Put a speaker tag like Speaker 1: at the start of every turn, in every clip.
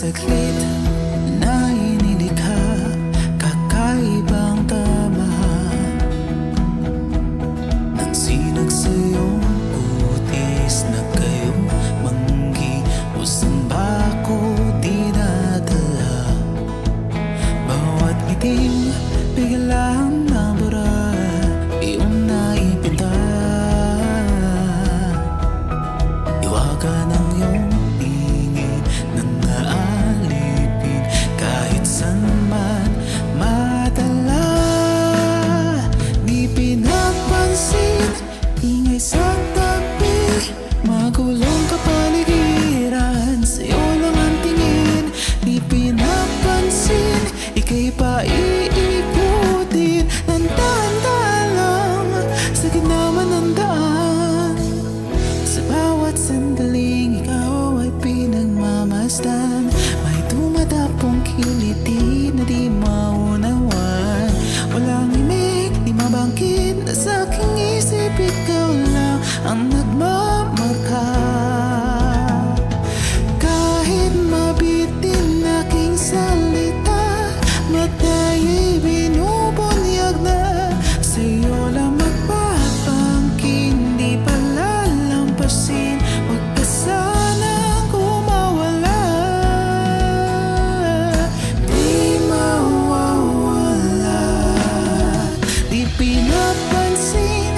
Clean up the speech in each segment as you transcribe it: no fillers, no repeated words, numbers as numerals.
Speaker 1: saglit na inilikha, kakaibang tama ng sinag sa'yong utis na kayong manggi o saan ba ako dinadala. Bawat ngiting biglang nabura, iyong naipinta. Iwaga ng iyong tingin na naalipin kahit saan man madala. Di pinapansin, ingay sa tabi, magulong kapaligiran, sa'yo lang ang tingin. Di pinapansin, ika'y paiikutin ng dahan-dahan lang sa gitna man ng daan. Sa bawat sandaling ikaw ay pinagmamasdan, may tumatapong kiliti na di maunawan. Walang imik, di mabangkit na sa aking isip, ikaw lang ang nagmamarka. Kahit mabitin aking salita, mata'y binubunyag na, sa'yo lang magpapangkin, di palalampasin. Huwag ka sanang kumawala, di mawawala. Di pinapansin,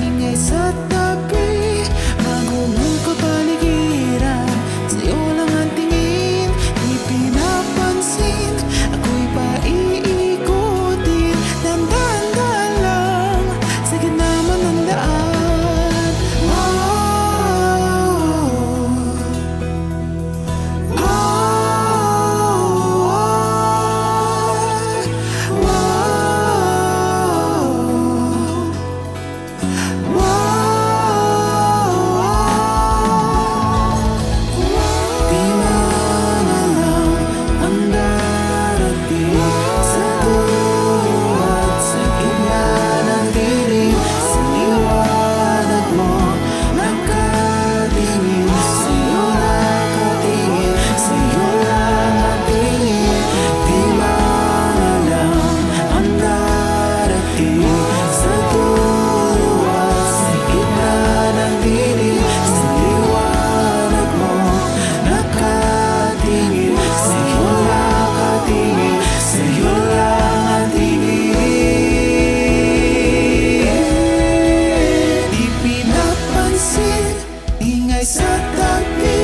Speaker 1: ingay sa tabi, magulong kapaligiran, sa'yo lang ang tingin. Di pinapansin, ako'y paiikutin ng dahan-dahan lang sa gitna man ng daan. Di man alam ang darating sa dulo at sa gitna ng dilim. Sa liwanag mo nakatingin, sa'yo nakatingin, sa'yo lang ang tingin. Di man alam ang darating sa dulo at sa gitna ng dilim. Sa liwanag mo nakatingin, sa'yo nakatingin, sa'yo lang ang tingin. Di pinapansin, ingay sa tabi,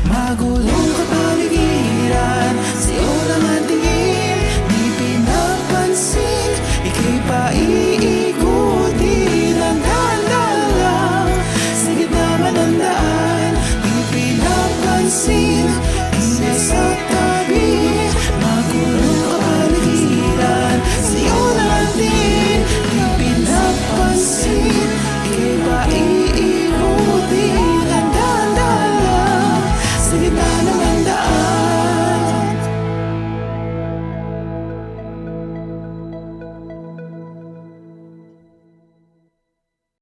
Speaker 1: magulong kapaligiran, sa'yo lang ang tingin. Di pinapansin, ika'y paiikutin ng dahan-dahan lang sa gitna man ng daan. Di pinapansin, ingay sa tabi,